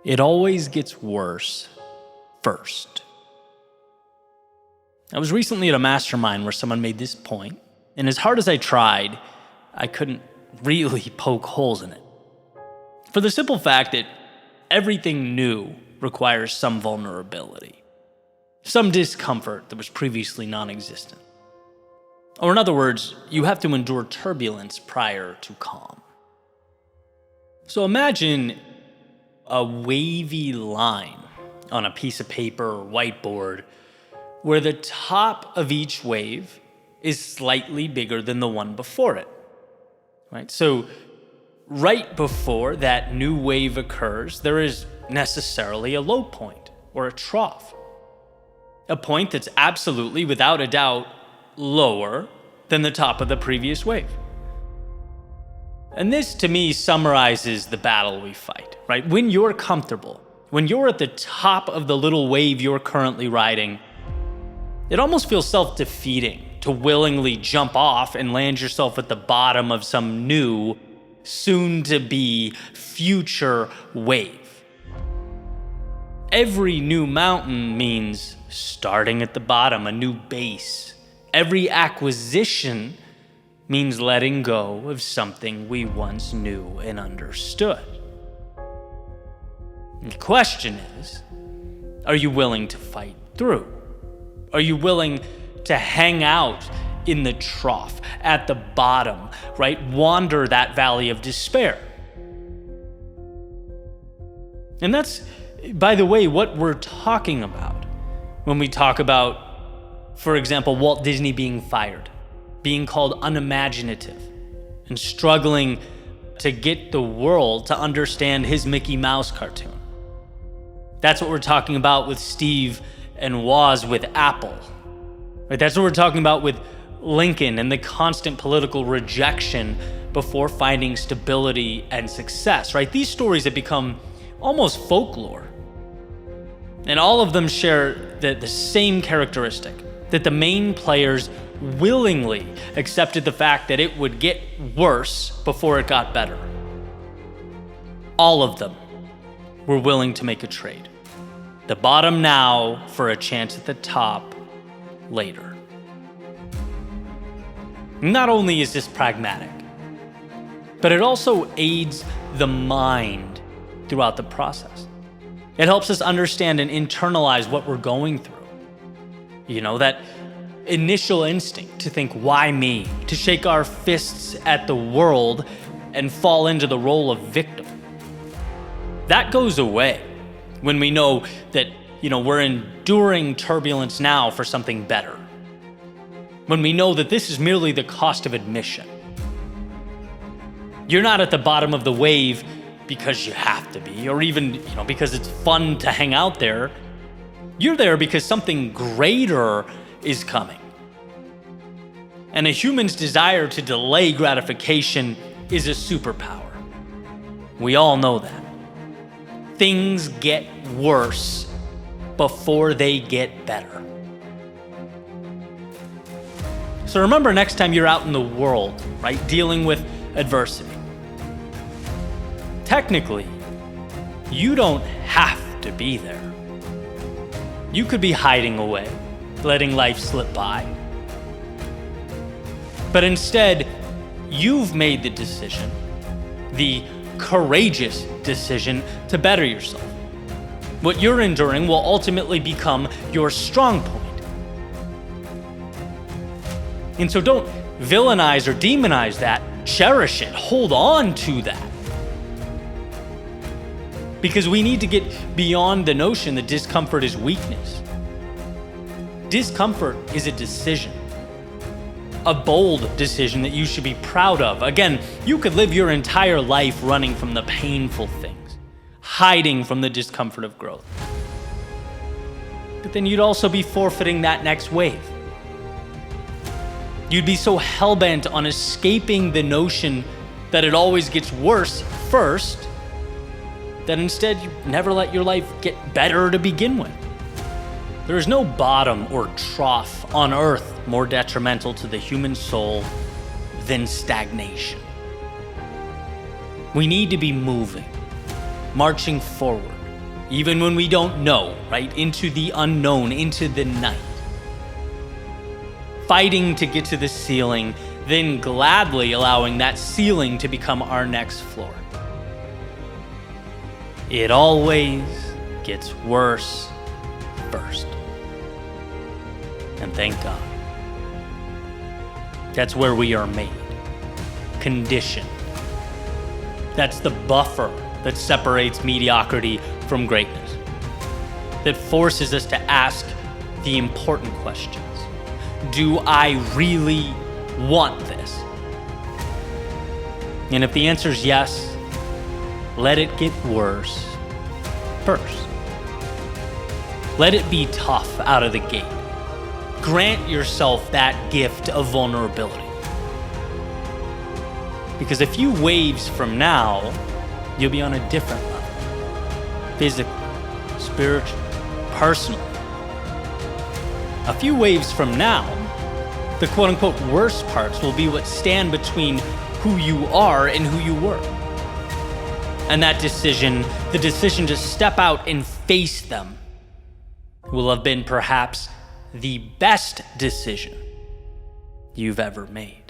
It always gets worse first. I was recently at a mastermind where someone made this point, and as hard as I tried, I couldn't really poke holes in it. For the simple fact that everything new requires some vulnerability, some discomfort that was previously non-existent. Or in other words, you have to endure turbulence prior to calm. So imagine a wavy line on a piece of paper or whiteboard where the top of each wave is slightly bigger than the one before it. Right? So right before that new wave occurs, there is necessarily a low point or a trough. A point that's absolutely, without a doubt, lower than the top of the previous wave. And this, to me, summarizes the battle we fight, right? When you're comfortable, when you're at the top of the little wave you're currently riding, it almost feels self-defeating to willingly jump off and land yourself at the bottom of some new, soon-to-be future wave. Every new mountain means starting at the bottom, a new base. Every acquisition means letting go of something we once knew and understood. The question is, are you willing to fight through? Are you willing to hang out in the trough, at the bottom, right? Wander that valley of despair. And that's, by the way, what we're talking about when we talk about, for example, Walt Disney being fired, being called unimaginative, and struggling to get the world to understand his Mickey Mouse cartoon. That's what we're talking about with Steve and Woz with Apple. Right? That's what we're talking about with Lincoln and the constant political rejection before finding stability and success, right? These stories have become almost folklore. And all of them share the same characteristic, that the main players willingly accepted the fact that it would get worse before it got better. All of them were willing to make a trade. The bottom now for a chance at the top later. Not only is this pragmatic, but it also aids the mind throughout the process. It helps us understand and internalize what we're going through. You know, that initial instinct to think, why me? To shake our fists at the world and fall into the role of victim. That goes away when we know that, we're enduring turbulence now for something better. When we know that this is merely the cost of admission. You're not at the bottom of the wave because you have to be, or even, because it's fun to hang out there. You're there because something greater is coming. And a human's desire to delay gratification is a superpower. We all know that. Things get worse before they get better. So remember, next time you're out in the world, right, dealing with adversity, technically, you don't have to be there. You could be hiding away, letting life slip by. But instead, you've made the decision, the courageous decision, to better yourself. What you're enduring will ultimately become your strong point. And so don't villainize or demonize that. Cherish it. Hold on to that. Because we need to get beyond the notion that discomfort is weakness. Discomfort is a decision. A bold decision that you should be proud of. Again, you could live your entire life running from the painful things, hiding from the discomfort of growth. But then you'd also be forfeiting that next wave. You'd be so hell-bent on escaping the notion that it always gets worse first, that instead you never let your life get better to begin with. There is no bottom or trough on earth more detrimental to the human soul than stagnation. We need to be moving, marching forward, even when we don't know, right? Into the unknown, into the night. Fighting to get to the ceiling, then gladly allowing that ceiling to become our next floor. It always gets worse first. And thank God. That's where we are made. Conditioned. That's the buffer that separates mediocrity from greatness. That forces us to ask the important questions. Do I really want this? And if the answer is yes, let it get worse first. Let it be tough out of the gate. Grant yourself that gift of vulnerability. Because a few waves from now, you'll be on a different level. Physically, spiritually, personally. A few waves from now, the quote-unquote worst parts will be what stand between who you are and who you were. And that decision, the decision to step out and face them, will have been perhaps the best decision you've ever made.